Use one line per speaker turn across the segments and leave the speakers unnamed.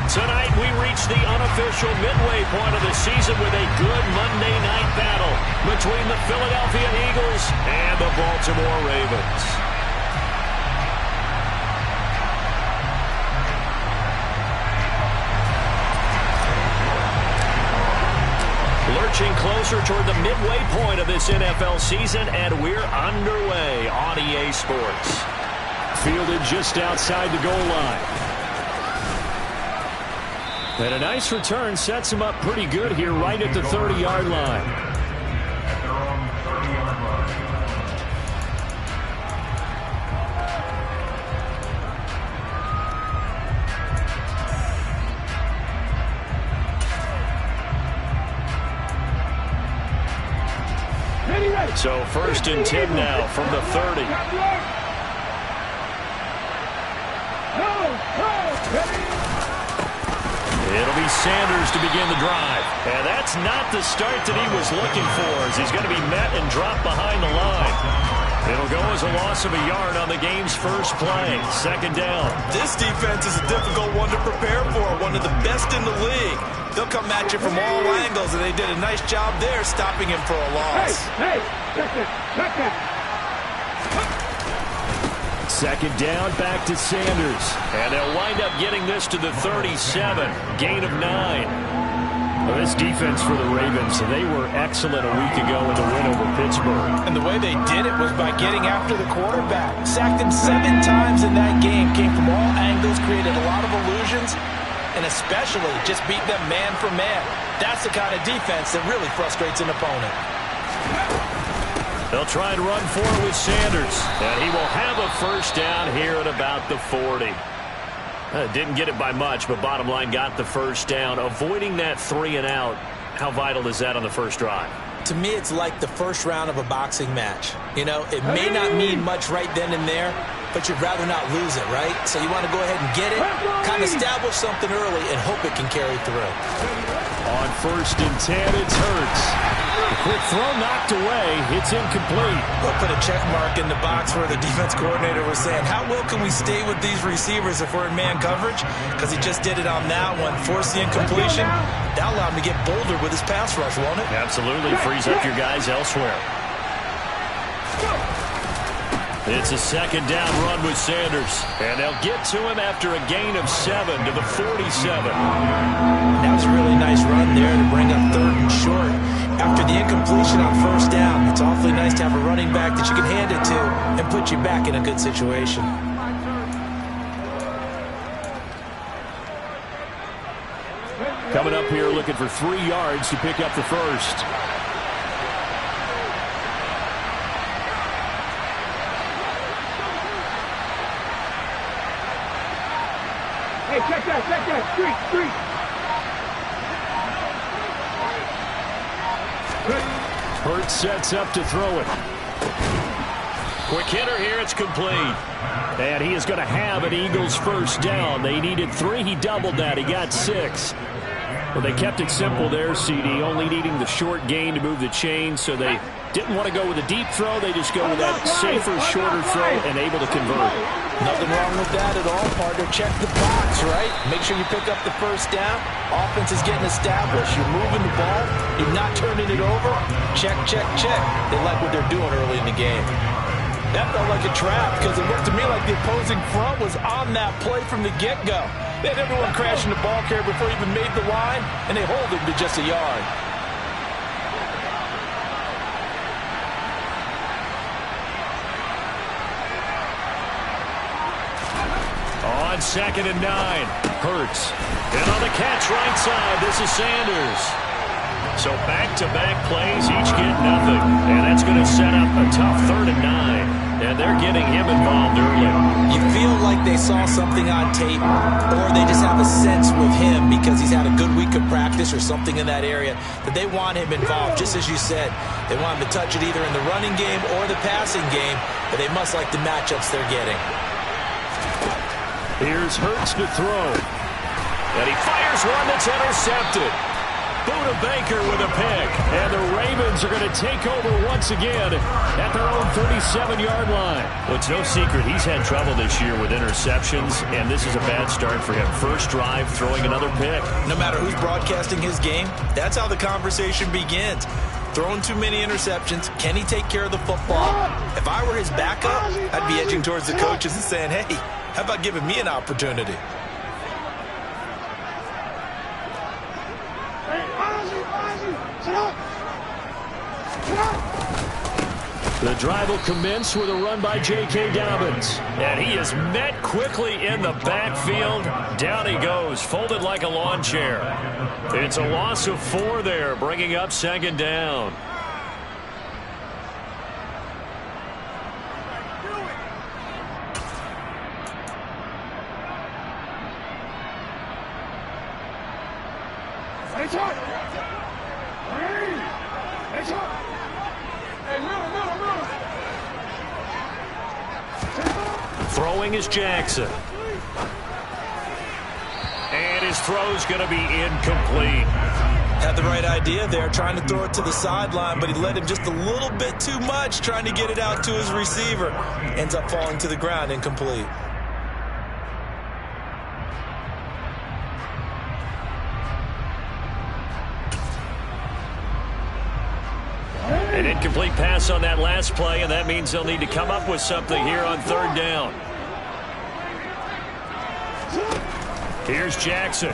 Tonight, we reach the unofficial midway point of the season with a good Monday night battle between the Philadelphia Eagles and the Baltimore Ravens. Lurching closer toward the midway point of this NFL season, and we're underway on EA Sports. Fielded just outside the goal line. And a nice return sets him up pretty good here right at the 30-yard line. So 1st and 10 now from the 30. It'll be Sanders to begin the drive. And that's not the start that he was looking for, as he's going to be met and dropped behind the line. It'll go as a loss of a yard on the game's first play. 2nd down.
This defense is a difficult one to prepare for, one of the best in the league. They'll come at you from all angles, and they did a nice job there stopping him for a loss.
Hey, check that.
2nd down, back to Sanders. And they'll wind up getting this to the 37. Gain of 9. Well, this defense for the Ravens, they were excellent a week ago in the win over Pittsburgh.
And the way they did it was by getting after the quarterback. Sacked him 7 times in that game. Came from all angles, created a lot of illusions, and especially just beat them man for man. That's the kind of defense that really frustrates an opponent.
They'll try and run for it with Sanders. And he will have a 1st down here at about the 40. Didn't get it by much, but bottom line got the 1st down. Avoiding that 3 and out, how vital is that on the first drive?
To me, it's like the first round of a boxing match. You know, it may not mean much right then and there, but you'd rather not lose it, right? So you want to go ahead and get it, kind of establish something early, and hope it can carry through.
On 1st and 10, it's Hurts. A quick throw knocked away. It's incomplete.
We'll put a check mark in the box where the defense coordinator was saying, how well can we stay with these receivers if we're in man coverage? Because he just did it on that one. Force the incompletion. That allowed him to get bolder with his pass rush, won't it?
Absolutely. Frees up your guys elsewhere. It's a 2nd down run with Sanders. And they'll get to him after a gain of 7 to the 47.
That was a really nice run there to bring up 3rd and short. After the incompletion on 1st down, it's awfully nice to have a running back that you can hand it to and put you back in a good situation.
Coming up here looking for 3 yards to pick up the 1st.
Hey, check that. Street.
Hurts sets up to throw it. Quick hitter here, it's complete. And he is going to have an Eagles 1st down. They needed 3, he doubled that, he got 6. Well, they kept it simple there, CD, only needing the short gain to move the chain, so they didn't want to go with a deep throw. They just go with that safer, shorter throw and able to convert.
Nothing wrong with that at all, partner. Check the box, right? Make sure you pick up the 1st down. Offense is getting established. You're moving the ball. You're not turning it over. Check. They like what they're doing early in the game. That felt like a trap because it looked to me like the opposing front was on that play from the get-go. They had everyone crashing the ball carrier before he even made the line, and they hold him to just a yard.
On 2nd and 9, Hurts. And on the catch right side, this is Sanders. So back-to-back plays, each get nothing. And that's going to set up a tough 3rd and 9. And they're getting him involved early.
You feel like they saw something on tape, or they just have a sense with him because he's had a good week of practice or something in that area that they want him involved. Just as you said, they want him to touch it either in the running game or the passing game, but they must like the matchups they're getting.
Here's Hurts to throw. And he fires one that's intercepted. Buda Baker with a pick. And the Ravens are going to take over once again at their own 37-yard line. Well, it's no secret he's had trouble this year with interceptions, and this is a bad start for him. First drive, throwing another pick.
No matter who's broadcasting his game, that's how the conversation begins. Throwing too many interceptions. Can he take care of the football? If I were his backup, I'd be edging towards the coaches and saying, hey, how about giving me an opportunity?
The drive will commence with a run by J.K. Dobbins. And he is met quickly in the backfield. Down he goes, folded like a lawn chair. It's a loss of 4 there, bringing up second down. Throwing is Jackson. And his throw's going to be incomplete.
Had the right idea there, trying to throw it to the sideline, but he led him just a little bit too much, trying to get it out to his receiver. Ends up falling to the ground, incomplete.
An incomplete pass on that last play, and that means they'll need to come up with something here on third down. Here's Jackson.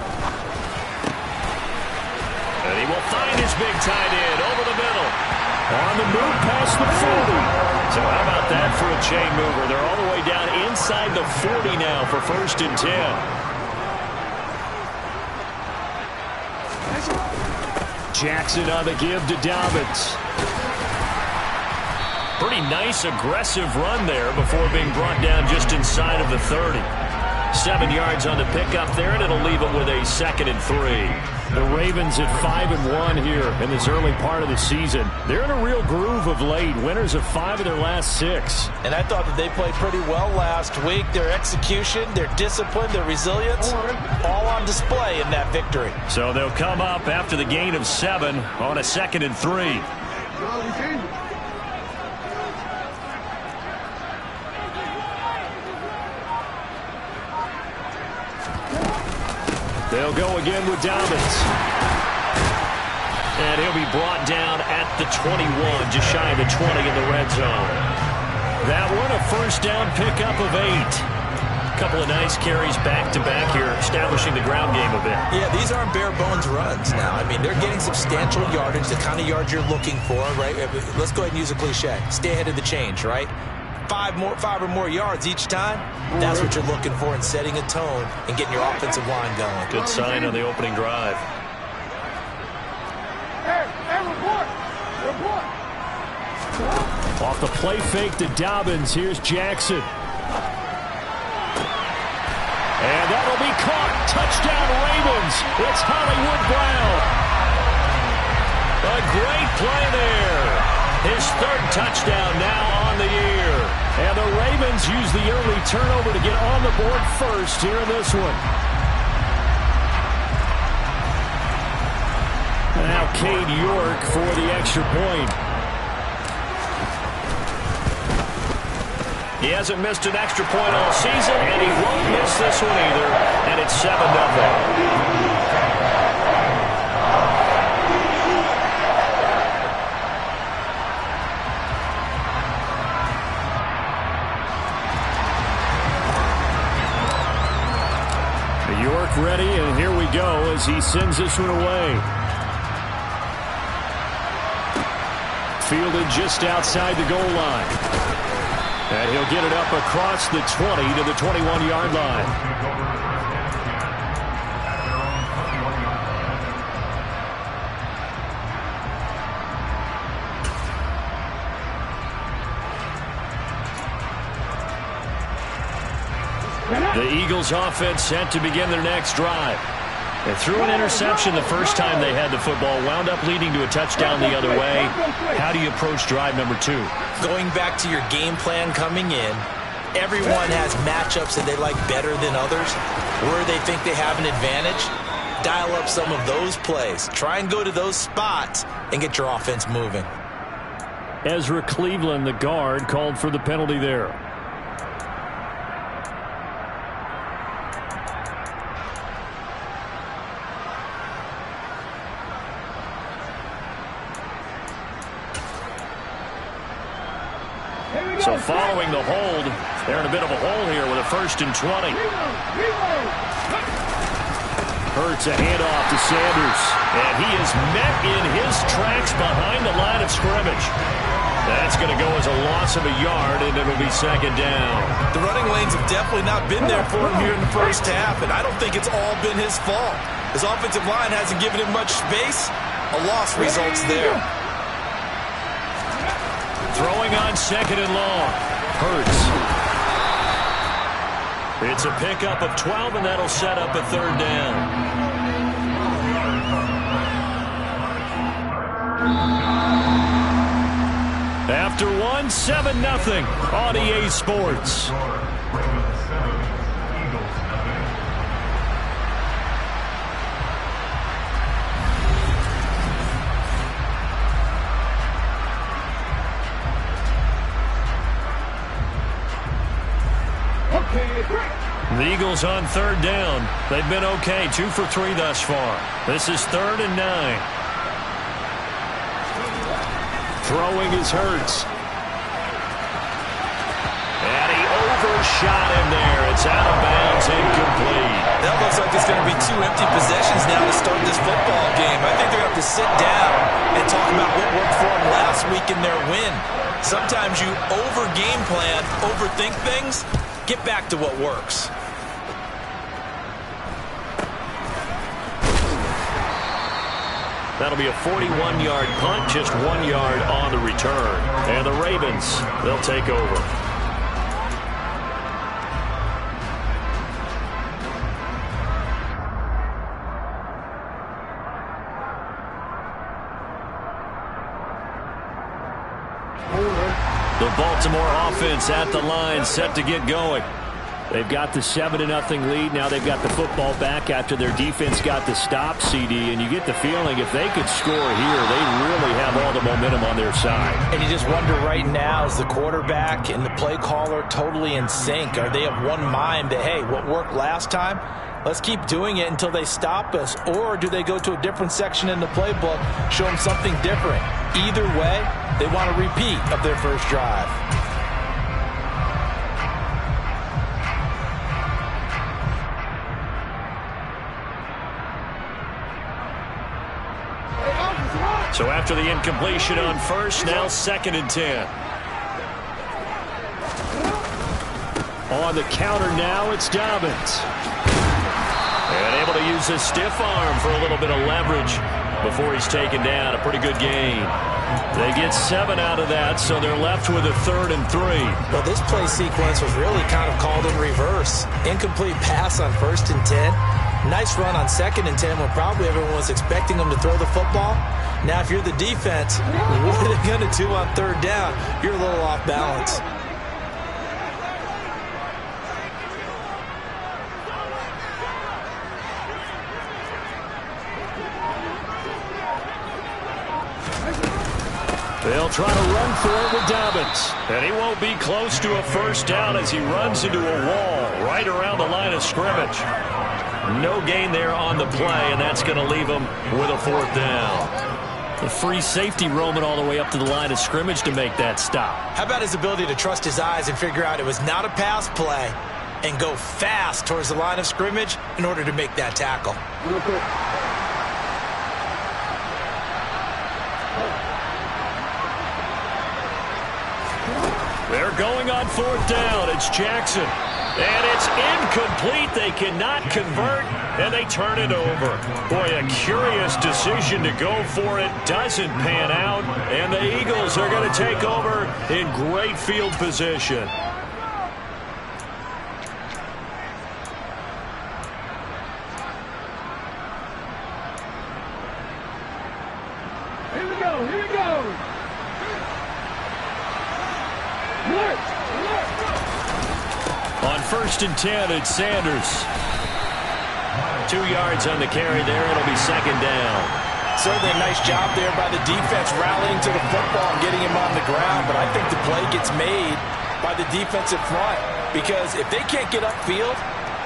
And he will find his big tight end over the middle. On the move past the 40. So how about that for a chain mover? They're all the way down inside the 40 now for 1st and 10. Jackson on the give to Dobbins. Pretty nice, aggressive run there before being brought down just inside of the 30. 7 yards on the pickup there, and it'll leave them with a 2nd and 3. The Ravens at 5-1 here in this early part of the season. They're in a real groove of late. Winners of 5 of their last 6.
And I thought that they played pretty well last week. Their execution, their discipline, their resilience, all on display in that victory.
So they'll come up after the gain of 7 on a 2nd and 3. They'll go again with Dobbins. And he'll be brought down at the 21, just shy of the 20 in the red zone. That one, a first down pickup of 8. A couple of nice carries back-to-back here, establishing the ground game a bit.
Yeah, these aren't bare-bones runs now. I mean, they're getting substantial yardage, the kind of yards you're looking for, right? Let's go ahead and use a cliche. Stay ahead of the change, right? 5 or more yards each time, that's what you're looking for in setting a tone and getting your offensive line going.
Good sign on the opening drive.
Hey, report!
Off the play fake to Dobbins, here's Jackson. And that'll be caught. Touchdown Ravens. It's Hollywood Brown. A great play there. His 3rd touchdown now on the year. And the Ravens use the early turnover to get on the board first here in this one. And now Cade York for the extra point. He hasn't missed an extra point all season, and he won't miss this one either. And it's 7-0. York ready, and here we go as he sends this one away. Fielded just outside the goal line. And he'll get it up across the 20 to the 21-yard line. The Eagles offense set to begin their next drive. They threw an interception the first time they had the football, wound up leading to a touchdown the other way. How do you approach drive number 2?
Going back to your game plan coming in, everyone has matchups that they like better than others, where they think they have an advantage. dial up some of those plays. Try and go to those spots and get your offense moving.
Ezra Cleveland, the guard, called for the penalty there. So following the hold, they're in a bit of a hole here with a 1st and 20. Hurts a handoff to Sanders, and he is met in his tracks behind the line of scrimmage. That's going to go as a loss of a yard, and it'll be 2nd down.
The running lanes have definitely not been there for him here in the first half, and I don't think it's all been his fault. His offensive line hasn't given him much space. A loss results there.
Throwing on 2nd and long. Hurts. It's a pickup of 12, and that'll set up a 3rd down. After 1, 7-0 on EA Sports. The Eagles on 3rd down. They've been okay, 2 for 3 thus far. This is 3rd and 9. Throwing is Hurts. And he overshot him there. It's out of bounds, incomplete.
That looks like it's going to be 2 empty possessions now to start this football game. I think they're going to have to sit down and talk about what worked for them last week in their win. Sometimes you over-game plan, overthink things. Get back to what works.
That'll be a 41-yard punt, just 1 yard on the return. And the Ravens, they'll take over. The Baltimore offense at the line, set to get going. They've got the 7-0 lead. Now they've got the football back after their defense got the stop, CD. And you get the feeling if they could score here, they really have all the momentum on their side.
And you just wonder right now, is the quarterback and the play caller totally in sync? Are they of one mind that, hey, what worked last time, let's keep doing it until they stop us? Or do they go to a different section in the playbook, show them something different? Either way, they want a repeat of their first drive.
So after the incompletion on 1st, now 2nd and 10. On the counter now, it's Dobbins. And able to use his stiff arm for a little bit of leverage before he's taken down. A pretty good gain. They get 7 out of that, so they're left with a 3rd and 3.
Well, this play sequence was really kind of called in reverse. Incomplete pass on 1st and 10. Nice run on 2nd and 10 when probably everyone was expecting them to throw the football. Now, if you're the defense, what are they going to do on 3rd down? You're a little off balance.
They'll try to run for it with Dobbins. And he won't be close to a 1st down as he runs into a wall right around the line of scrimmage. No gain there on the play, and that's going to leave him with a 4th down. The free safety roaming all the way up to the line of scrimmage to make that stop.
How about his ability to trust his eyes and figure out it was not a pass play and go fast towards the line of scrimmage in order to make that tackle?
They're going on 4th down. It's Jackson. And it's incomplete. They cannot convert, and they turn it over. Boy, a curious decision to go for it. Doesn't pan out, and the Eagles are going to take over in great field position.
Here we go, here we go.
On 1st and 10, it's Sanders. 2 yards on the carry there. It'll be second down.
Certainly a nice job there by the defense rallying to the football and getting him on the ground. But I think the play gets made by the defensive front because if they can't get upfield,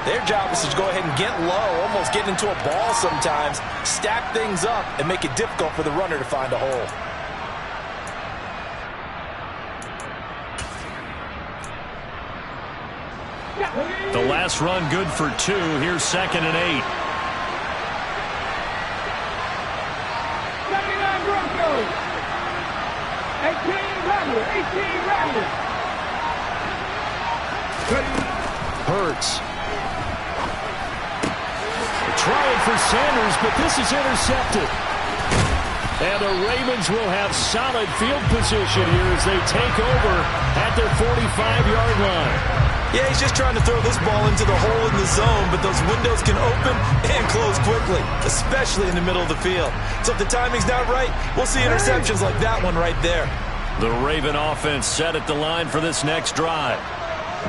their job is to go ahead and get low, almost get into a ball sometimes, stack things up, and make it difficult for the runner to find a hole.
The last run good for 2. Here's 2nd and 8.
79 Broncos. 18 Rebels. 18 Rebels.
Hurts. Trying for Sanders, but this is intercepted. And the Ravens will have solid field position here as they take over at their 45-yard line.
Yeah, he's just trying to throw this ball into the hole in the zone, but those windows can open and close quickly, especially in the middle of the field. So if the timing's not right, we'll see interceptions like that one right there.
The Raven offense set at the line for this next drive.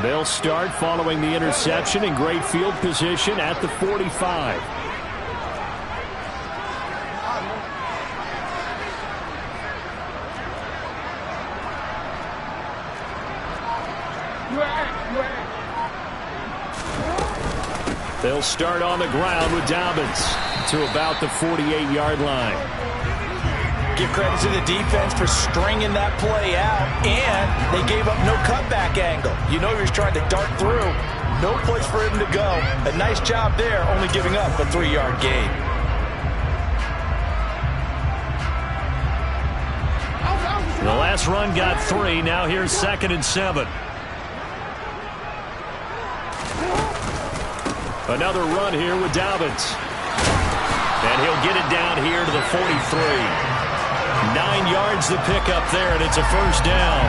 They'll start following the interception in great field position at the 45. They'll start on the ground with Dobbins to about the 48-yard line.
Give credit to the defense for stringing that play out, and they gave up no cutback angle. You know he was trying to dart through. No place for him to go. A nice job there, only giving up a 3-yard gain.
The last run got 3. Now here's 2nd and 7. Another run here with Dobbins. And he'll get it down here to the 43. 9 yards the pickup there, and it's a first down.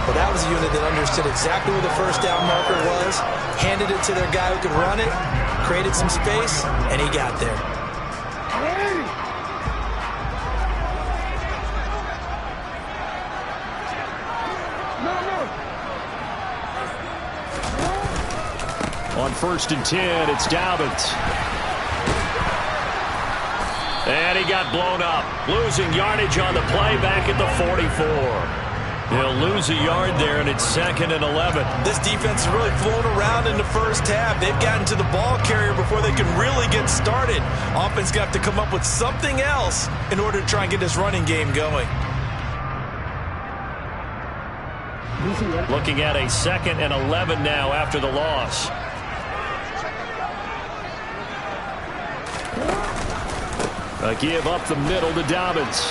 Well, that was a unit that understood exactly where the first down marker was, handed it to their guy who could run it, created some space, and he got there.
On 1st and 10, it's Dobbins. And he got blown up. Losing yardage on the play back at the 44. He'll lose a yard there, and it's 2nd and 11.
This defense has really flown around in the first half. They've gotten to the ball carrier before they can really get started. Offense going to have to come up with something else in order to try and get this running game going.
Looking at a 2nd and 11 now after the loss. A give up the middle to Dobbins.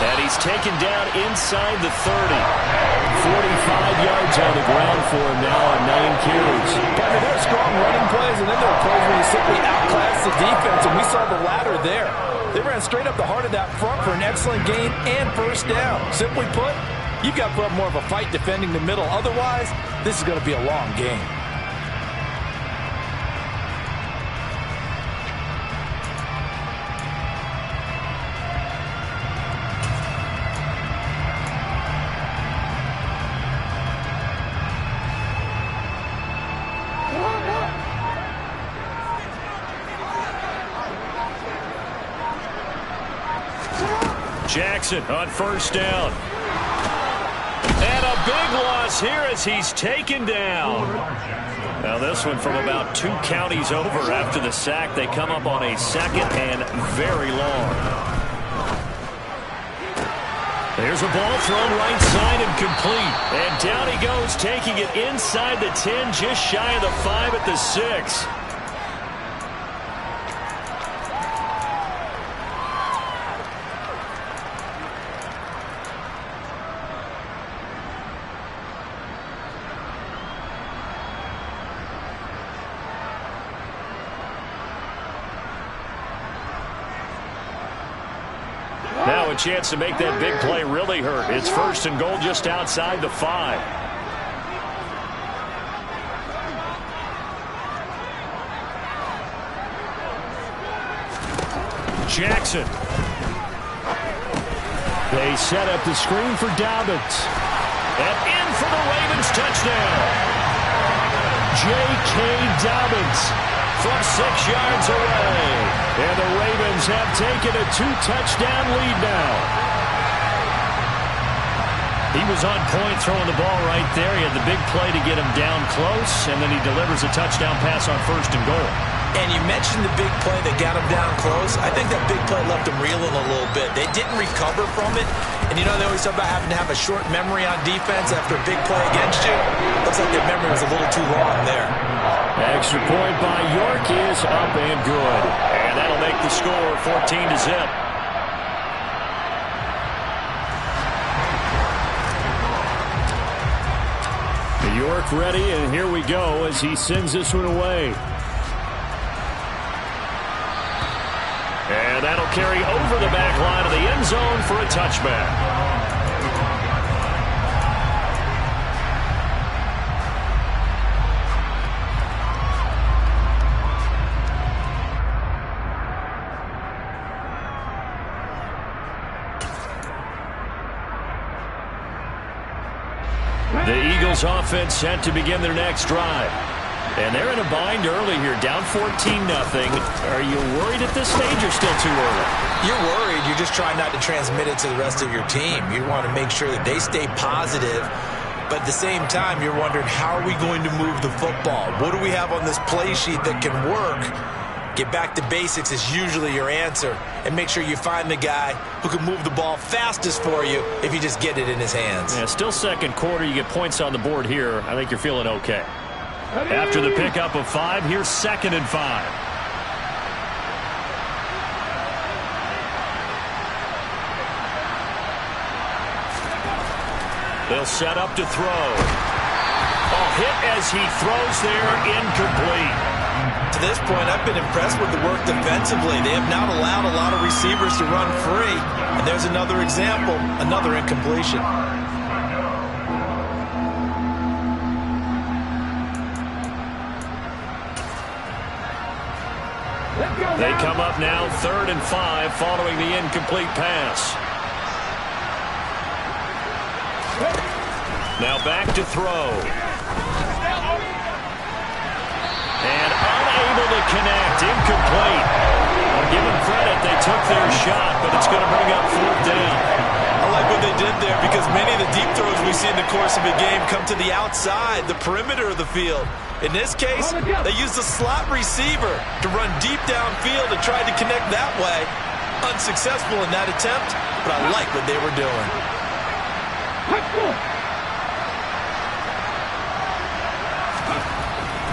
And he's taken down inside the 30. 45 yards on the ground for him now on 9 carries.
I mean, there are strong running plays, and then there are plays where you simply outclass the defense, and we saw the latter there. They ran straight up the heart of that front for an excellent gain and first down. Simply put, you've got to put up more of a fight defending the middle. Otherwise, this is going to be a long game.
Jackson on first down. And a big loss here as he's taken down. Now this one from about 2 counties over after the sack. They come up on a 2nd and very long. There's a ball thrown right side and complete. And down he goes, taking it inside the 10, just shy of the 5 at the 6. Now a chance to make that big play really hurt. It's 1st and goal just outside the 5. Jackson. They set up the screen for Dobbins. And in for the Ravens touchdown. J.K. Dobbins from 6 yards away. And the Ravens have taken a 2-touchdown lead now. He was on point throwing the ball right there. He had the big play to get him down close, and then he delivers a touchdown pass on 1st and goal.
And you mentioned the big play that got him down close. I think that big play left him reeling a little bit. They didn't recover from it. And you know, they always talk about having to have a short memory on defense after a big play against you. Looks like their memory was a little too long there.
Extra point by York is up and good. And that'll make the score 14-0. York ready, and here we go as he sends this one away. And that'll carry over the back line of the end zone for a touchback. The Eagles offense set to begin their next drive. And they're in a bind early here, down 14-0. Are you worried at this stage or still too early?
You're worried. You're just trying not to transmit it to the rest of your team. You want to make sure that they stay positive. But at the same time, you're wondering, how are we going to move the football? What do we have on this play sheet that can work? Get back to basics is usually your answer. And make sure you find the guy who can move the ball fastest for you if you just get it in his hands.
Yeah, still second quarter. You get points on the board here. I think you're feeling okay. After the pickup of 5, here's 2nd and 5. They'll set up to throw. A hit as he throws there, incomplete.
To this point, I've been impressed with the work defensively. They have not allowed a lot of receivers to run free. And there's another example, another incompletion.
They come up now 3rd and 5 following the incomplete pass. Now back to throw. And unable to connect, incomplete. I'll give them credit, they took their shot, but it's going to bring up 4th down.
I like what they did there because many of the deep throws we see in the course of a game come to the outside, the perimeter of the field. In this case, they used a slot receiver to run deep downfield and tried to connect that way. Unsuccessful in that attempt, but I like what they were doing.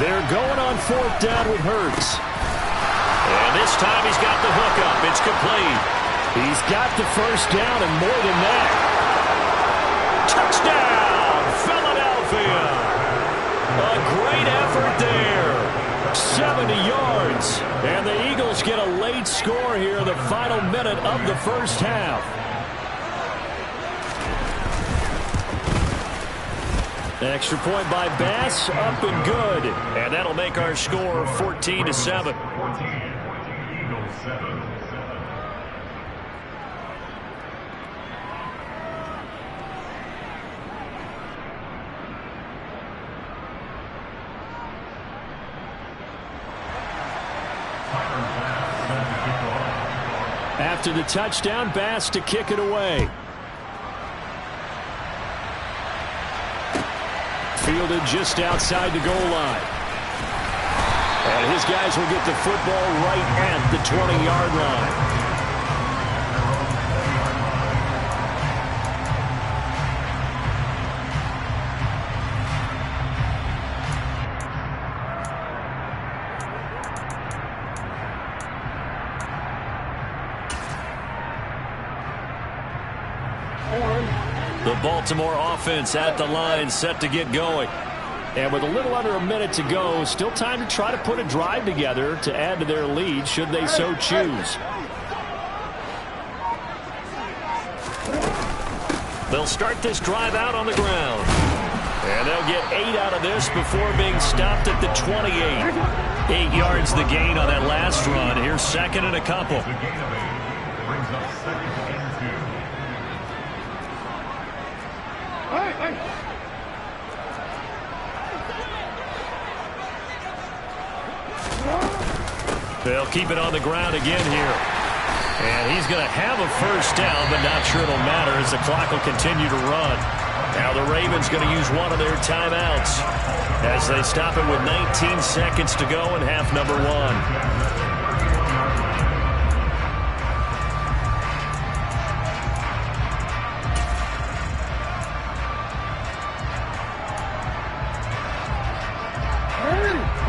They're going on 4th down with Hurts. And this time he's got the hookup. It's complete. He's got the 1st down and more than that. Touchdown, Philadelphia. A great effort there. 70 yards. And the Eagles get a late score here in the final minute of the 1st half. Extra point by Bass, up and good. And that'll make our score 14-7. After the touchdown, Bass to kick it away. Fielded just outside the goal line. And his guys will get the football right at the 20-yard line. The Baltimore offense at the line, set to get going. And with a little under a minute to go, still time to try to put a drive together to add to their lead should they so choose. They'll start this drive out on the ground. And they'll get 8 out of this before being stopped at the 28. 8 yards the gain on that last run. Here's 2nd and a couple. They'll keep it on the ground again here. And he's going to have a first down, but not sure it'll matter as the clock will continue to run. Now the Ravens going to use one of their timeouts as they stop it with 19 seconds to go in half number one.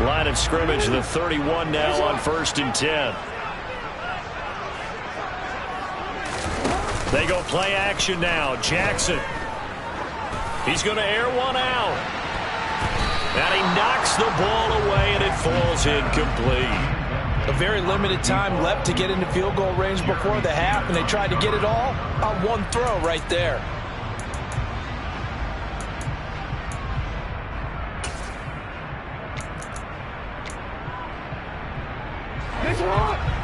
Line of scrimmage, the 31 now on 1st and 10. They go play action now. Jackson. He's going to air one out. And he knocks the ball away, and it falls incomplete.
A very limited time left to get into field goal range before the half, and they tried to get it all on one throw right there.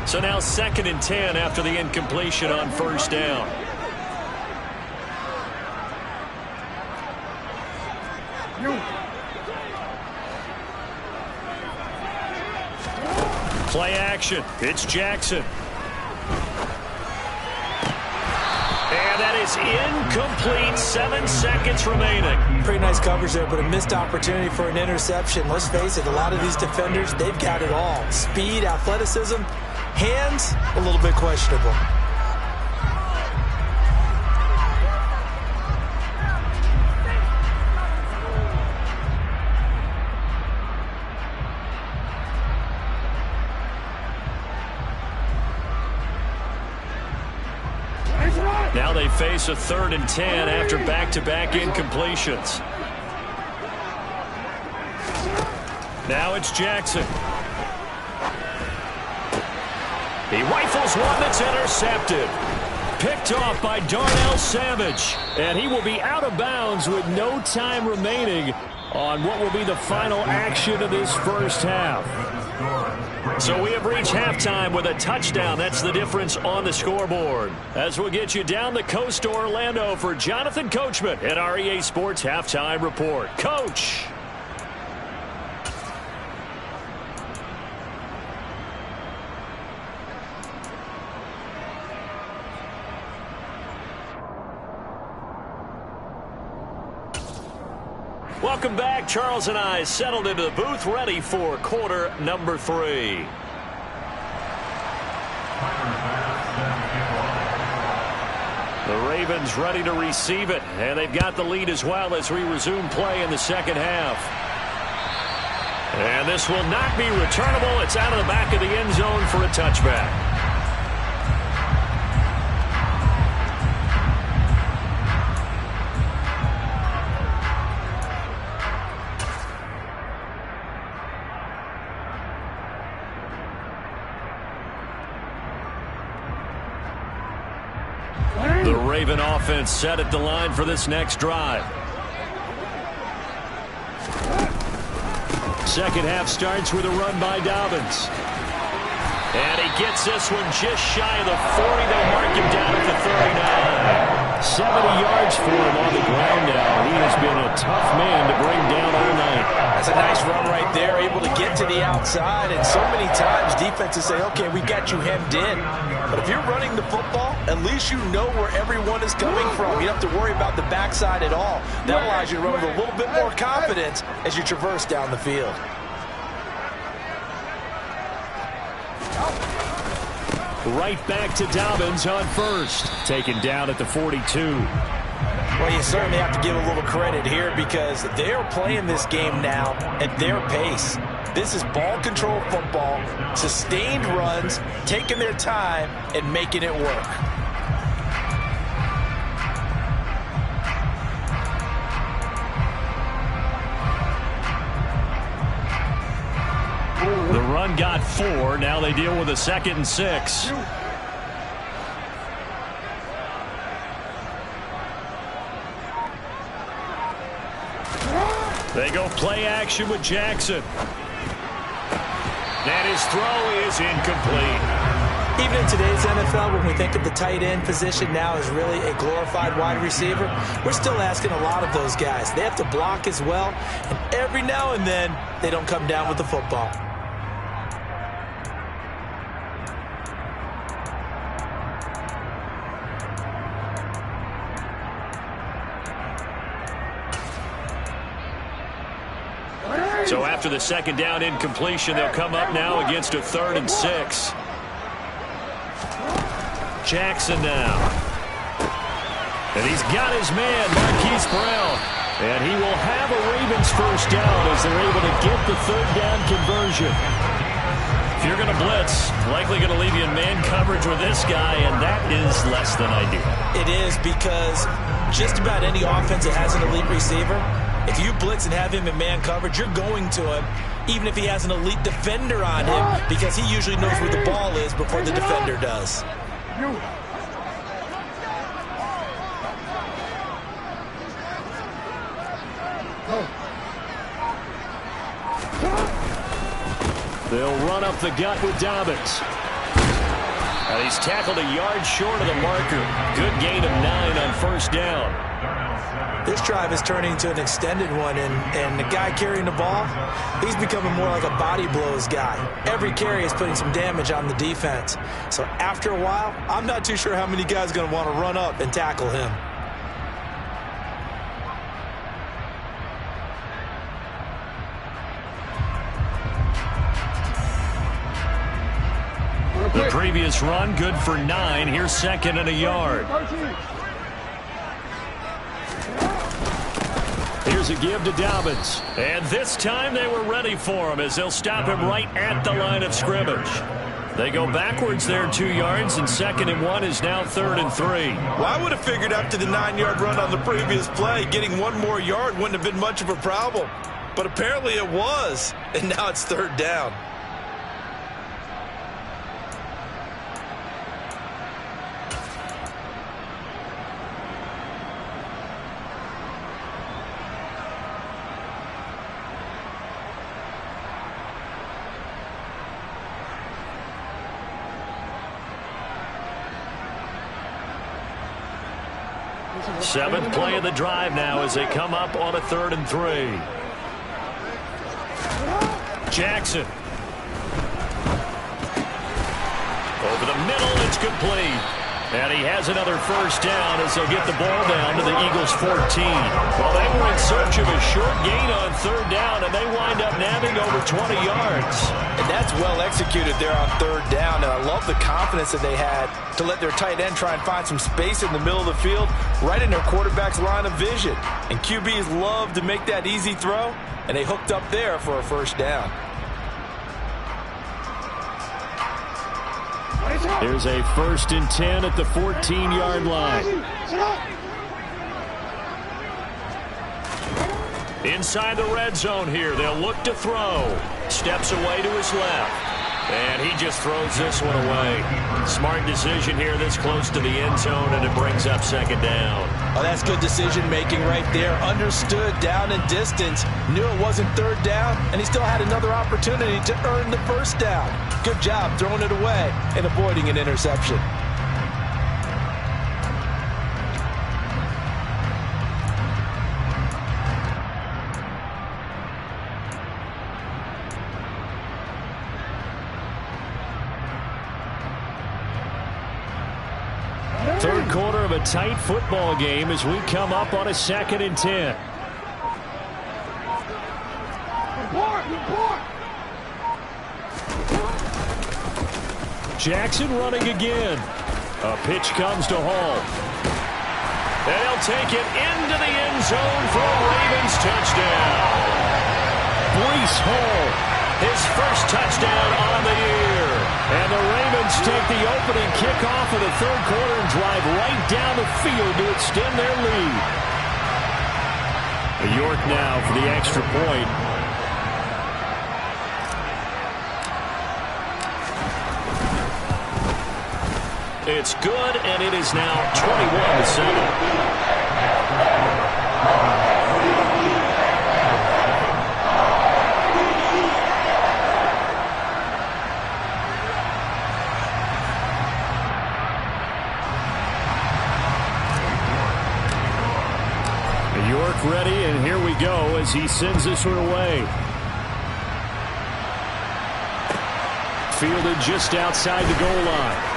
So now 2nd and 10 after the incompletion on 1st down. Play action. It's Jackson. And that is incomplete. 7 seconds remaining.
Pretty nice coverage there, but a missed opportunity for an interception. Let's face it, a lot of these defenders, they've got it all. Speed, athleticism, hands, a little bit questionable.
Now they face a 3rd and 10 after back-to-back incompletions. Now it's Jackson. He rifles one that's intercepted. Picked off by Darnell Savage. And he will be out of bounds with no time remaining on what will be the final action of this first half. So we have reached halftime with a touchdown. That's the difference on the scoreboard. As we'll get you down the coast to Orlando for Jonathan Coachman at our EA Sports Halftime Report. Coach. Welcome back. Charles and I settled into the booth, ready for quarter number 3. The Ravens ready to receive it, and they've got the lead as well as we resume play in the second half. And this will not be returnable. It's out of the back of the end zone for a touchback. The Raven offense set at the line for this next drive. Second half starts with a run by Dobbins. And he gets this one just shy of the 40. They'll mark him down at the 39. 70 yards for him on the ground now. He has been a tough man to bring down all night.
That's a nice run right there, able to get to the outside. And so many times defenses say, okay, we got you hemmed in. But if you're running the football, at least you know where everyone is coming from. You don't have to worry about the backside at all. That allows you to run with a little bit more confidence as you traverse down the field.
Right back to Dobbins on first. Taken down at the 42.
Well, you certainly have to give a little credit here because they're playing this game now at their pace. This is ball control football, sustained runs, taking their time and making it work.
The run got 4. Now they deal with a 2nd and 6. They go play action with Jackson. And his throw is incomplete.
Even in today's NFL, when we think of the tight end position now as really a glorified wide receiver, we're still asking a lot of those guys. They have to block as well, and every now and then, they don't come down with the football.
So after the second down incompletion, they'll come up now against a 3rd and 6. Jackson now. And he's got his man, Marquise Brown. And he will have a Ravens first down as they're able to get the 3rd down conversion. If you're going to blitz, likely going to leave you in man coverage with this guy, and that is less than ideal.
It is, because just about any offense that has an elite receiver, if you blitz and have him in man coverage, you're going to him, even if he has an elite defender on him, because he usually knows where the ball is before the defender does.
They'll run up the gut with Dobbins. And he's tackled a yard short of the marker. Good gain of 9 on first down.
This drive is turning into an extended one, and the guy carrying the ball, he's becoming more like a body blows guy. Every carry is putting some damage on the defense. So after a while, I'm not too sure how many guys are going to want to run up and tackle him.
The previous run, good for 9. Here's 2nd and a yard. Here's a give to Dobbins. And this time they were ready for him as they'll stop him right at the line of scrimmage. They go backwards there 2 yards, and 2nd and 1 is now 3rd and 3.
Well, I would have figured after the 9-yard run on the previous play, getting 1 more yard wouldn't have been much of a problem. But apparently it was, and now it's 3rd down.
Seventh play of the drive now as they come up on a 3rd and 3. Jackson. Over the middle, it's complete. And he has another first down as they'll get the ball down to the Eagles' 14. Well, they were in search of a short gain on 3rd down, and they wind up nabbing over 20 yards.
And that's well executed there on 3rd down, and I love the confidence that they had to let their tight end try and find some space in the middle of the field, right in their quarterback's line of vision. And QBs love to make that easy throw, and they hooked up there for a first down.
Here's a 1st and 10 at the 14-yard line. Inside the red zone here, they'll look to throw. Steps away to his left. And he just throws this one away. Smart decision here this close to the end zone, and it brings up 2nd down.
Oh, that's good decision-making right there. Understood down and distance. Knew it wasn't 3rd down, and he still had another opportunity to earn the first down. Good job throwing it away and avoiding an interception.
Third quarter of a tight football game as we come up on a 2nd and 10. Jackson running again. A pitch comes to Hall. And he'll take it into the end zone for a Ravens touchdown. Breece Hall, his first touchdown on the year. And the Ravens take the opening kickoff of the 3rd quarter and drive right down the field to extend their lead. York now for the extra point. It's good, and it is now 21-7. York ready, and here we go as he sends this one away. Fielded just outside the goal line.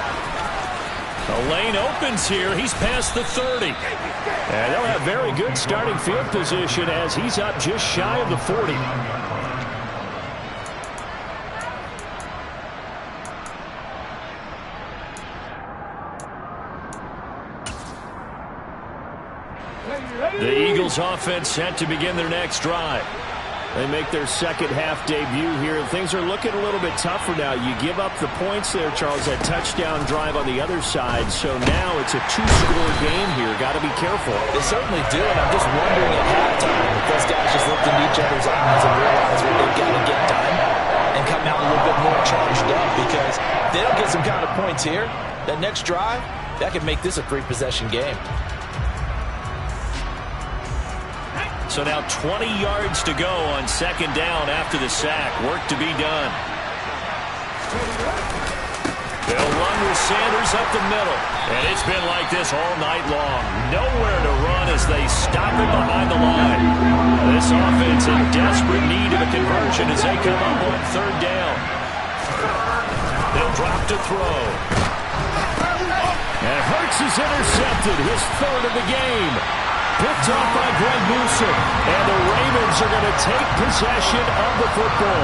The lane opens here. He's past the 30. And they'll have very good starting field position as he's up just shy of the 40. The Eagles offense set to begin their next drive. They make their second half debut here, and things are looking a little bit tougher now. You give up the points there, Charles, that touchdown drive on the other side. So now it's a two-score game here. Got to be careful.
They certainly do, and I'm just wondering at halftime if those guys just looked into each other's eyes and realize what they've got to get done and come out a little bit more charged up, because if they don't get some kind of points here, that next drive, that could make this a three-possession game.
So now 20 yards to go on second down after the sack. Work to be done. They'll run with Sanders up the middle. And it's been like this all night long. Nowhere to run as they stop him behind the line. This offense in desperate need of a conversion as they come up on third down. They'll drop to throw. And Hurts is intercepted, his third of the game. Picked off by Greg Newsome. And the Ravens are going to take possession of the football.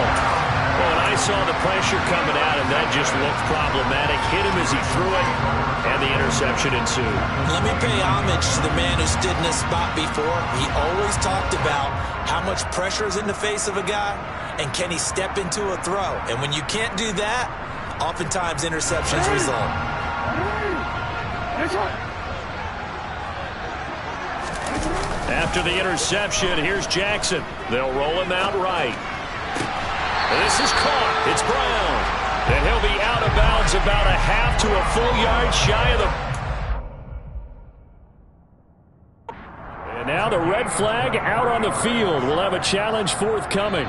Well, and I saw the pressure coming at him. That just looked problematic. Hit him as he threw it, and the interception ensued.
Let me pay homage to the man who stood in this spot before. He always talked about how much pressure is in the face of a guy, and can he step into a throw. And when you can't do that, oftentimes interceptions result.
After the interception, here's Jackson. They'll roll him out right. This is caught. It's Brown. And he'll be out of bounds about a half to a full yard shy of the... And now the red flag out on the field. We'll have a challenge forthcoming.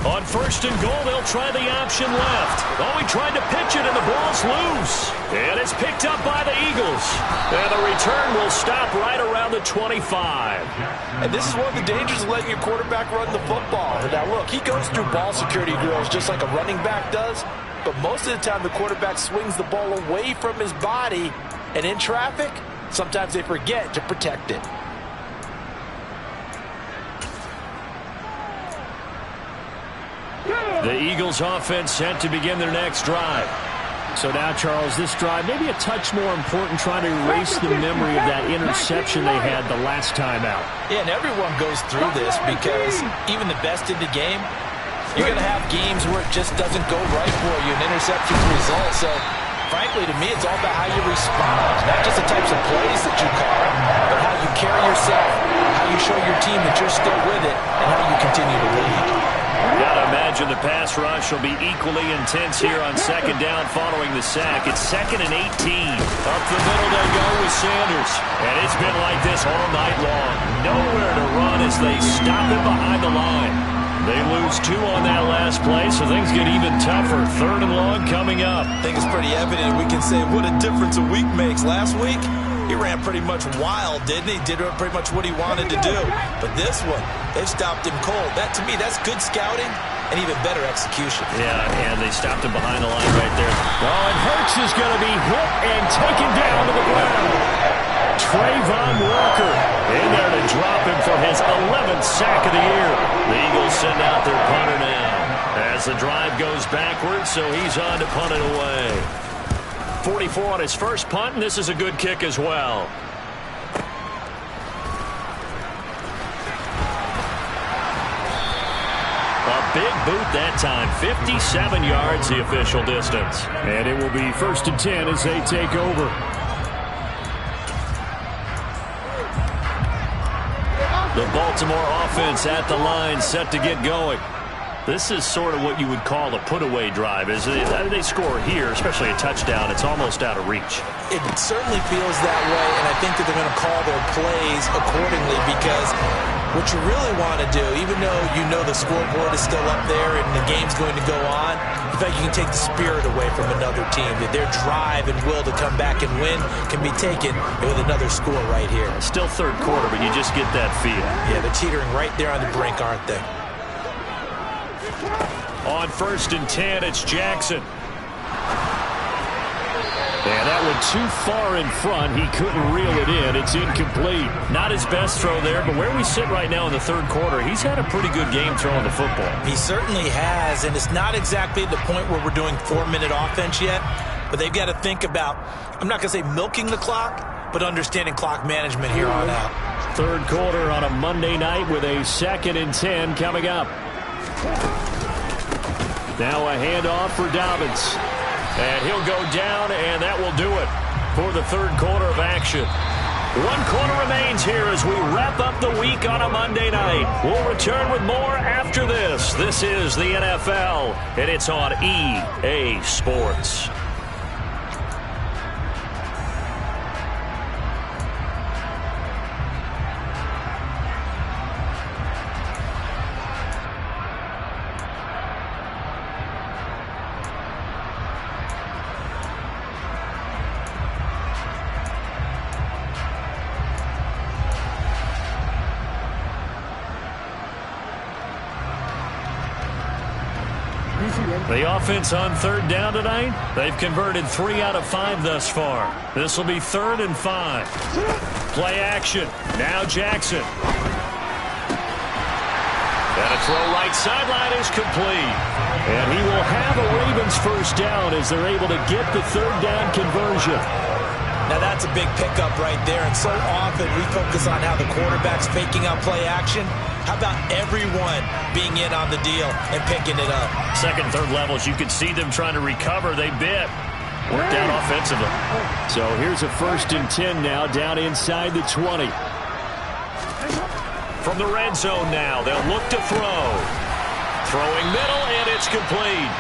On first and goal, they'll try the option left. Oh, he tried to pitch it, and the ball's loose. And it's picked up by the Eagles. And the return will stop right around the 25.
And this is one of the dangers of letting your quarterback run the football. Now, look, he goes through ball security drills just like a running back does. But most of the time, the quarterback swings the ball away from his body. And in traffic, sometimes they forget to protect it.
The Eagles offense set to begin their next drive. So now, Charles, this drive maybe a touch more important, trying to erase the memory of that interception they had the last time out.
Yeah, and everyone goes through this because even the best in the game, you're going to have games where it just doesn't go right for you, and interceptions result. So, frankly, to me, it's all about how you respond, not just the types of plays that you call, but how you carry yourself, how you show your team that you're still with it, and how you continue to lead.
Gotta imagine the pass rush will be equally intense here on second down following the sack. It's 2nd and 18. Up the middle they go with Sanders. And it's been like this all night long. Nowhere to run as they stop him behind the line. They lose 2 on that last play, so things get even tougher. 3rd and long coming up.
I think it's pretty evident we can say what a difference a week makes. Last week, he ran pretty much wild, didn't he? Did pretty much what he wanted to do. But this one, they stopped him cold. That, to me, that's good scouting and even better execution.
Yeah, and they stopped him behind the line right there. Oh, and Hurts is going to be hit and taken down to the ground. Trayvon Walker in there to drop him for his 11th sack of the year. The Eagles send out their punter now as the drive goes backwards, so he's on to punt it away. 44 on his first punt, and this is a good kick as well. A big boot that time, 57 yards the official distance. And it will be 1st and 10 as they take over. The Baltimore offense at the line, set to get going. This is sort of what you would call a put-away drive. As they score here, especially a touchdown, it's almost out of reach.
It certainly feels that way, and I think that they're going to call their plays accordingly because What you really want to do, even though you know the scoreboard is still up there and the game's going to go on, in fact, you can take the spirit away from another team. That their drive and will to come back and win can be taken with another score right here.
Still third quarter, but you just get that feel.
Yeah, they're teetering right there on the brink, aren't they?
On 1st and 10, it's Jackson. And that went too far in front. He couldn't reel it in. It's incomplete. Not his best throw there, but where we sit right now in the third quarter, he's had a pretty good game throwing the football.
He certainly has, and it's not exactly the point where we're doing 4-minute offense yet, but they've got to think about, I'm not going to say milking the clock, but understanding clock management here on out.
Third quarter on a Monday night with a 2nd and 10 coming up. Now a handoff for Dobbins. And he'll go down, and that will do it for the third quarter of action. 1 quarter remains here as we wrap up the week on a Monday night. We'll return with more after this. This is the NFL, and it's on EA Sports. The offense on 3rd down tonight, they've converted 3 out of 5 thus far. This will be 3rd and 5. Play action. Now Jackson. And a throw right sideline is complete. And he will have a Ravens first down as they're able to get the 3rd down conversion.
Now that's a big pickup right there, and so often we focus on how the quarterback's faking out play action. How about everyone being in on the deal and picking it up?
2nd, 3rd levels, you could see them trying to recover. They bit. Worked out offensively. So here's a 1st and 10 now, down inside the 20. From the red zone now, they'll look to throw. Throwing middle, and it's complete.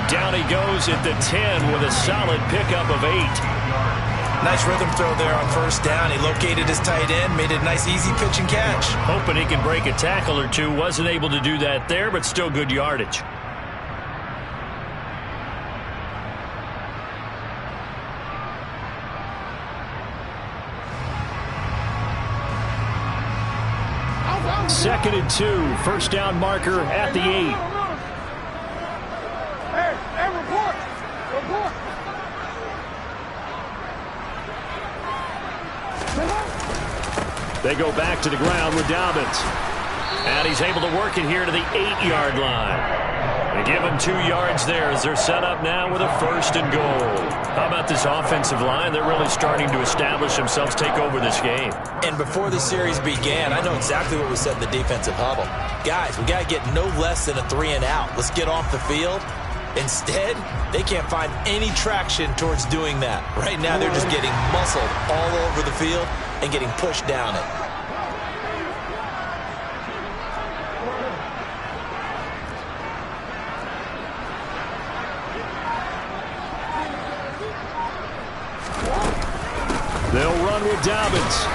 Down he goes at the 10 with a solid pickup of 8.
Nice rhythm throw there on 1st down. He located his tight end, made it a nice easy pitch and catch.
Hoping he can break a tackle or two. Wasn't able to do that there, but still good yardage. Second and 2. 1st down marker at the 8.
Hey, report!
They go back to the ground with Dobbins. And he's able to work it here to the 8-yard line. They give him 2 yards there as they're set up now with a 1st and goal. How about this offensive line? They're really starting to establish themselves, take over this game.
And before the series began, I know exactly what we said in the defensive huddle. Guys, we got to get no less than a 3 and out. Let's get off the field. Instead, they can't find any traction towards doing that. Right now, they're just getting muscled all over the field and getting pushed down it.
They'll run with Dobbins.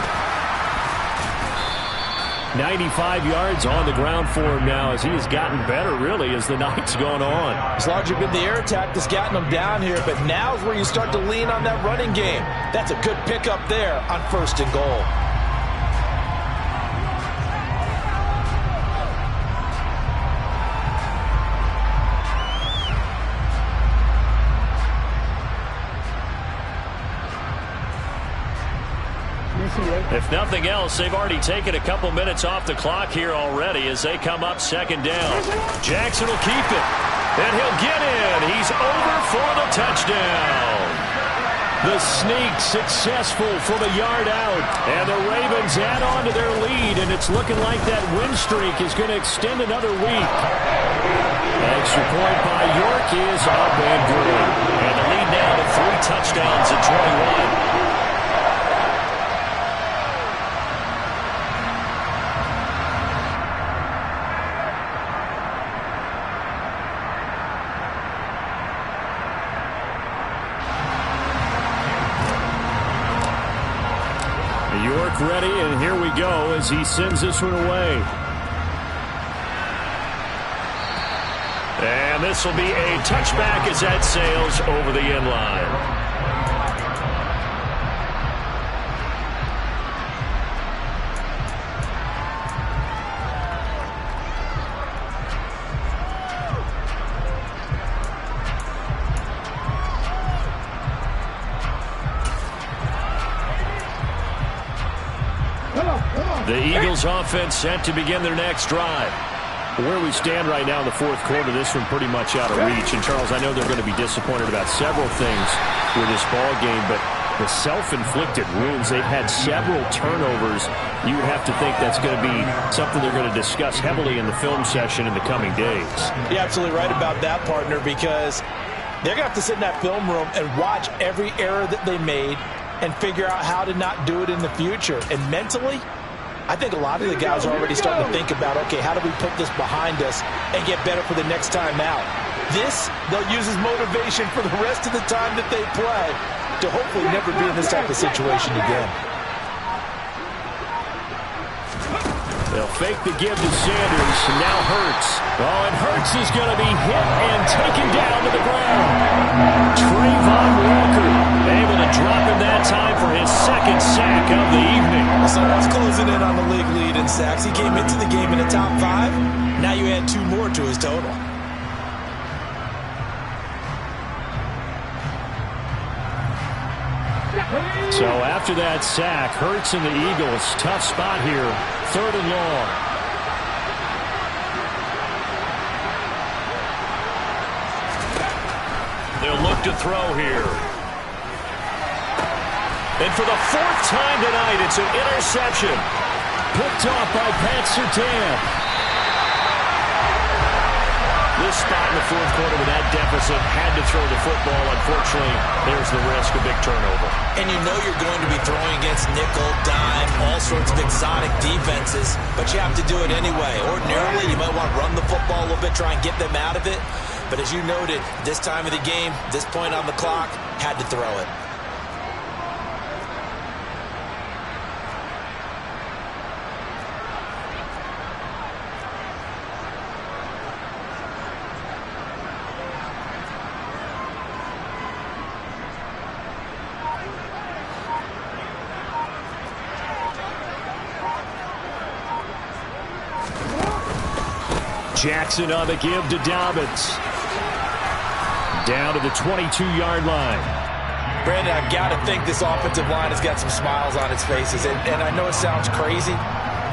95 yards on the ground for him now as he has gotten better, really, as the night's gone on.
It's largely been the air attack that's gotten him down here, but now's where you start to lean on that running game. That's a good pickup there on 1st and goal.
If nothing else, they've already taken a couple minutes off the clock here already as they come up 2nd down. Jackson will keep it, and he'll get in. He's over for the touchdown. The sneak successful from a yard out, and the Ravens add on to their lead, and it's looking like that win streak is going to extend another week. Extra point by York is up and good, and the lead now to 3 touchdowns at 21. York ready, and here we go as he sends this one away. And this will be a touchback as that sails over the end line. The Eagles offense set to begin their next drive. Where we stand right now in the fourth quarter, this one pretty much out of reach. And, Charles, I know they're going to be disappointed about several things with this ball game, but the self-inflicted wounds, they've had several turnovers. You would have to think that's going to be something they're going to discuss heavily in the film session in the coming days.
You're absolutely right about that, partner, because they're going to have to sit in that film room and watch every error that they made and figure out how to not do it in the future. And mentally, I think a lot of the guys are already starting to think about, okay, how do we put this behind us and get better for the next time out? This, they'll use as motivation for the rest of the time that they play to hopefully never be in this type of situation again.
They'll fake the give to Sanders, and now Hurts. Oh, and Hurts is going to be hit and taken down to the ground. Trayvon Walker able to drop him that time for his second sack of the evening.
Someone's closing in on the league lead in sacks. He came into the game in the top 5. Now you add 2 more to his total.
So after that sack, Hurts and the Eagles, tough spot here, 3rd and long. They'll look to throw here. And for the 4th time tonight, it's an interception. Picked off by Pat Surtain. This spot in the fourth quarter with that deficit, had to throw the football. Unfortunately, there's the risk of big turnover.
And you know you're going to be throwing against nickel, dime, all sorts of exotic defenses, but you have to do it anyway. Ordinarily, you might want to run the football a little bit, try and get them out of it. But as you noted, this time of the game, this point on the clock, had to throw it.
Jackson on the give to Dobbins. Down to the 22-yard line.
Brandon, I've got to think this offensive line has got some smiles on its faces. And I know it sounds crazy,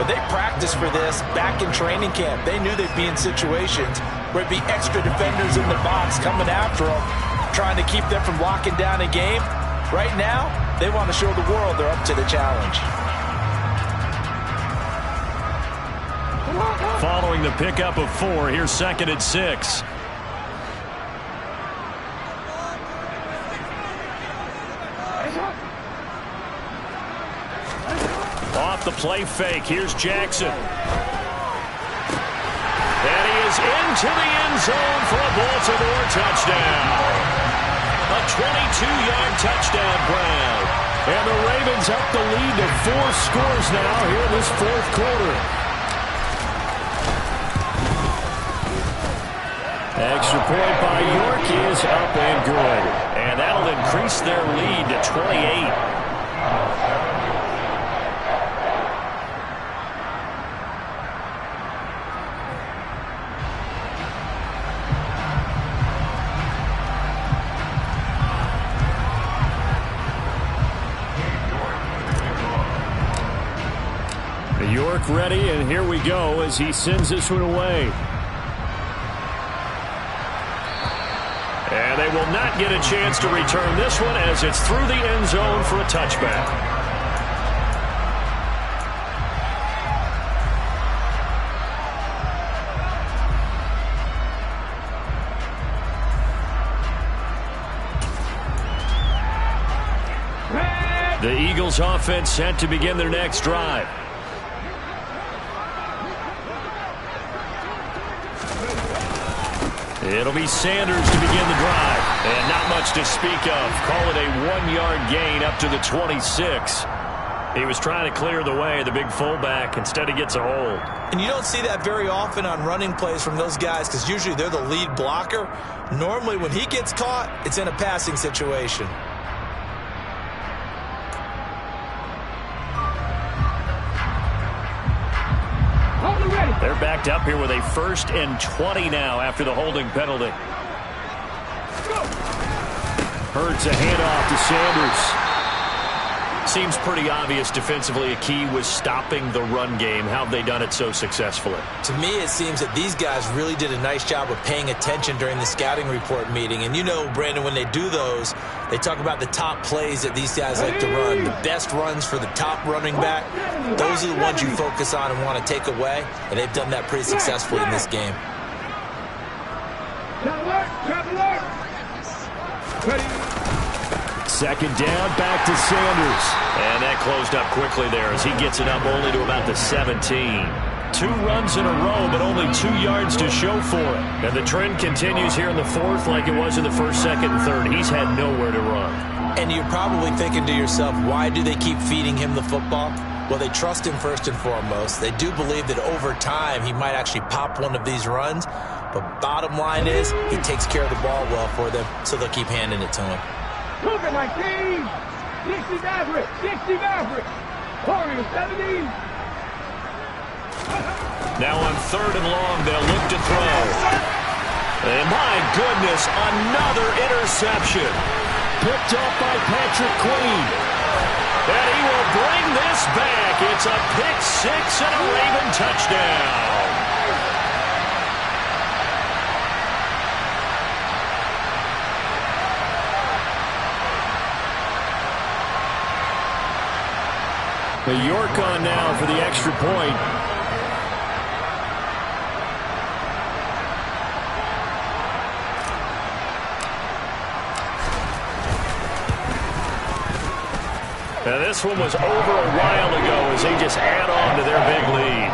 but they practiced for this back in training camp. They knew they'd be in situations where it'd be extra defenders in the box coming after them, trying to keep them from locking down a game. Right now, they want to show the world they're up to the challenge.
Following the pickup of 4, here's 2nd and 6. Off the play fake, here's Jackson. And he is into the end zone for a Baltimore touchdown. A 22-yard touchdown grab. And the Ravens up the lead to 4 scores now here in this fourth quarter. Extra point by York is up and good. And that'll increase their lead to 28. York ready, and here we go as he sends this one away. And they will not get a chance to return this one as it's through the end zone for a touchback. The Eagles offense set to begin their next drive. It'll be Sanders to begin the drive. And not much to speak of. Call it a 1-yard gain up to the 26. He was trying to clear the way, the big fullback. Instead, he gets a hold.
And you don't see that very often on running plays from those guys because usually they're the lead blocker. Normally, when he gets caught, it's in a passing situation.
They're backed up here with a 1st and 20 now after the holding penalty. Hurts a handoff to Sanders. Seems pretty obvious defensively a key was stopping the run game. How have they done it so successfully?
To me, it seems that these guys really did a nice job of paying attention during the scouting report meeting. And you know, Brandon, when they do those, they talk about the top plays that these guys like to run. The best runs for the top running back, those are the ones you focus on and want to take away. And they've done that pretty successfully in this game.
Second down, back to Sanders. And that closed up quickly there as he gets it up only to about the 17. 2 runs in a row, but only 2 yards to show for it. And the trend continues here in the 4th like it was in the 1st, 2nd, and 3rd. He's had nowhere to run.
And you're probably thinking to yourself, why do they keep feeding him the football? Well, they trust him first and foremost. They do believe that over time he might actually pop one of these runs. But bottom line is he takes care of the ball well for them, so they'll keep handing it to him.
Took it like 60 Maverick, 60 Maverick, 70.
Now on 3rd and long, they'll look to throw. And my goodness, another interception. Picked up by Patrick Queen. And he will bring this back. It's a pick 6 and a Raven touchdown. The York on now for the extra point. Now this one was over a while ago as they just add on to their big lead.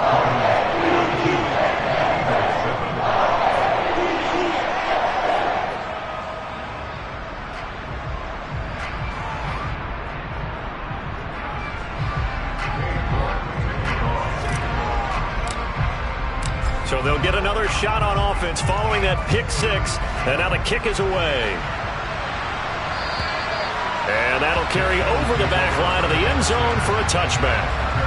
So they'll get another shot on offense following that pick 6. And now the kick is away. And that'll carry over the back line of the end zone for a touchback.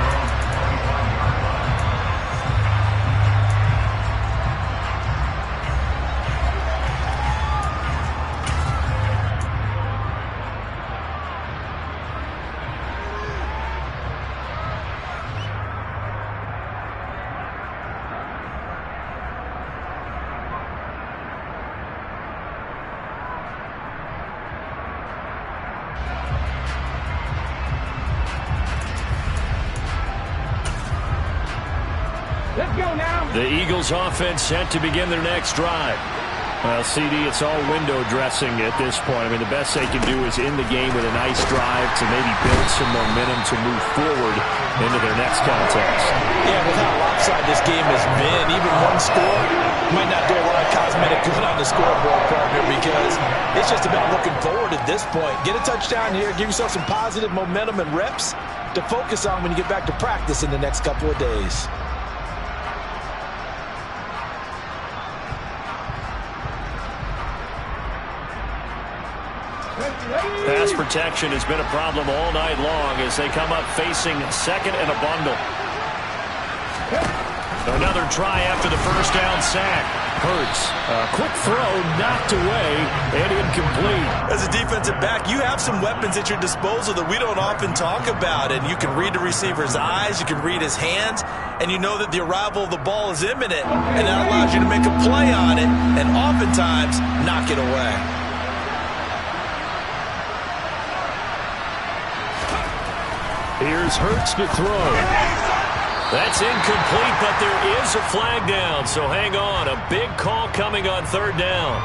The Eagles offense set to begin their next drive. Well, CD, it's all window dressing at this point. I mean, the best they can do is end the game with a nice drive to maybe build some momentum to move forward into their next contest.
Yeah, with how lopsided this game has been, even one score might not do a lot of cosmetic good on the scoreboard, partner, because it's just about looking forward at this point. Get a touchdown here, give yourself some positive momentum and reps to focus on when you get back to practice in the next couple of days.
Pass protection has been a problem all night long as they come up facing 2nd and a bundle. Another try after the first down sack. Hurts. A quick throw knocked away and incomplete.
As a defensive back, you have some weapons at your disposal that we don't often talk about. And you can read the receiver's eyes, you can read his hands, and you know that the arrival of the ball is imminent. And that allows you to make a play on it and oftentimes knock it away.
Here's Hurts to throw. That's incomplete, but there is a flag down, so hang on. A big call coming on 3rd down.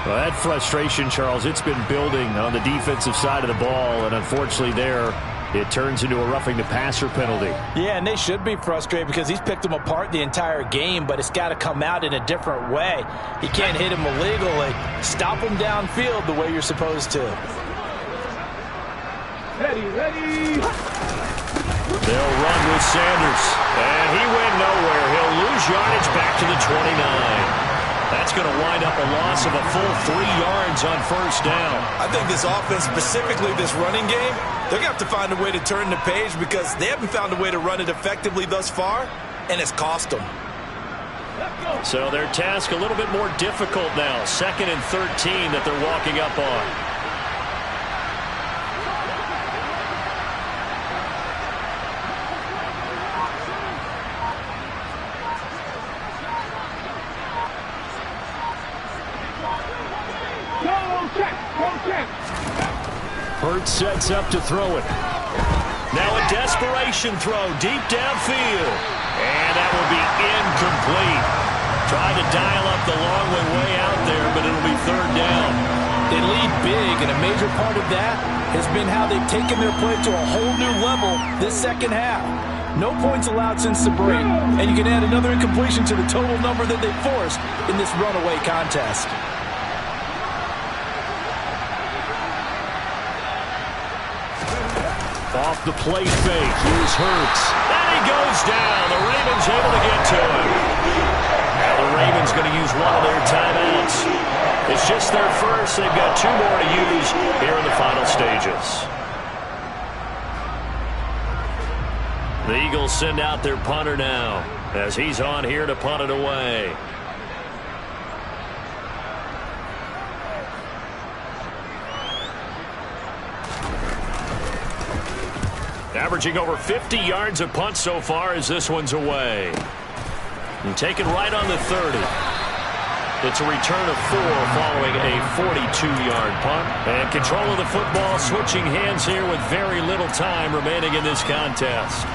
Well, that frustration, Charles, it's been building on the defensive side of the ball, and unfortunately there, it turns into a roughing the passer penalty.
Yeah, and they should be frustrated because he's picked them apart the entire game, but it's got to come out in a different way. You can't hit him illegally. Stop him downfield the way you're supposed to.
Ready.
They'll run with Sanders. And he went nowhere. He'll lose yardage back to the 29. That's going to wind up a loss of a full 3 yards on first down.
I think this offense, specifically this running game, they're going to have to find a way to turn the page because they haven't found a way to run it effectively thus far, and it's cost them.
So their task a little bit more difficult now. 2nd and 13 that they're walking up on. Hurts sets up to throw it. Now a desperation throw deep downfield. And that will be incomplete. Tried to dial up the long way out there, but it'll be 3rd down.
They lead big, and a major part of that has been how they've taken their play to a whole new level this second half. No points allowed since the break, and you can add another incompletion to the total number that they forced in this runaway contest.
Off the play fake, here's Hurts. And he goes down. The Ravens able to get to him. Now the Ravens going to use one of their timeouts. It's just their first. They've got 2 more to use here in the final stages. The Eagles send out their punter now as he's on here to punt it away. Averaging over 50 yards a punt so far as this one's away. And taken right on the 30. It's a return of 4 following a 42-yard punt. And control of the football switching hands here with very little time remaining in this contest.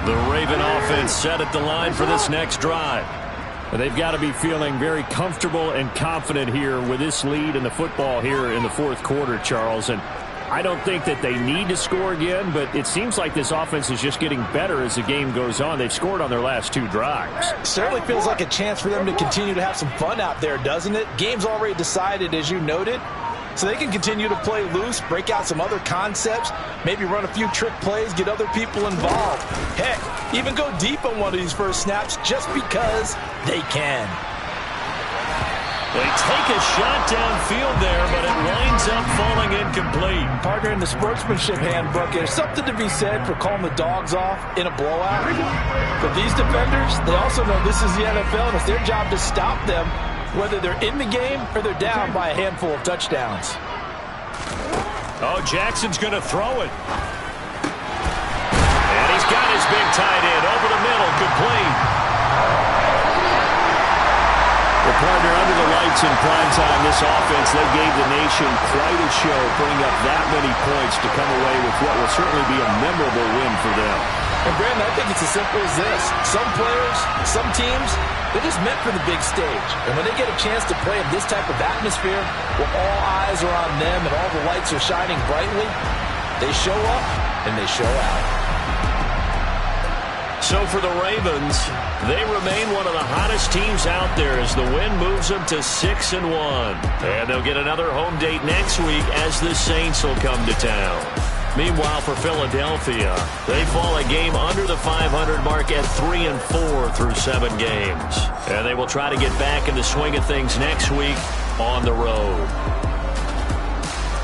The Raven offense set at the line for this next drive. They've got to be feeling very comfortable and confident here with this lead in the football here in the 4th quarter, Charles. And I don't think that they need to score again, but it seems like this offense is just getting better as the game goes on. They've scored on their last 2 drives.
Certainly feels like a chance for them to continue to have some fun out there, doesn't it? Game's already decided, as you noted. So they can continue to play loose, break out some other concepts, maybe run a few trick plays, get other people involved. Heck, even go deep on one of these first snaps just because they can.
They take a shot downfield there, but it winds up falling incomplete.
Partner, in the sportsmanship handbook, there's something to be said for calling the dogs off in a blowout. But these defenders, they also know this is the NFL, and it's their job to stop them, whether they're in the game or they're down by a handful of touchdowns.
Oh, Jackson's going to throw it. And he's got his big tight end over the middle, complete. Well, partner, under the lights in primetime, this offense, they gave the nation quite a show, putting up that many points to come away with what will certainly be a memorable win for them.
And, Brandon, I think it's as simple as this. Some players, some teams, they're just meant for the big stage. And when they get a chance to play in this type of atmosphere, where all eyes are on them and all the lights are shining brightly, they show up and they show out.
So for the Ravens, they remain one of the hottest teams out there as the win moves them to 6-1. And they'll get another home date next week as the Saints will come to town. Meanwhile, for Philadelphia, they fall a game under the 500 mark at 3-4 through 7 games. And they will try to get back in the swing of things next week on the road.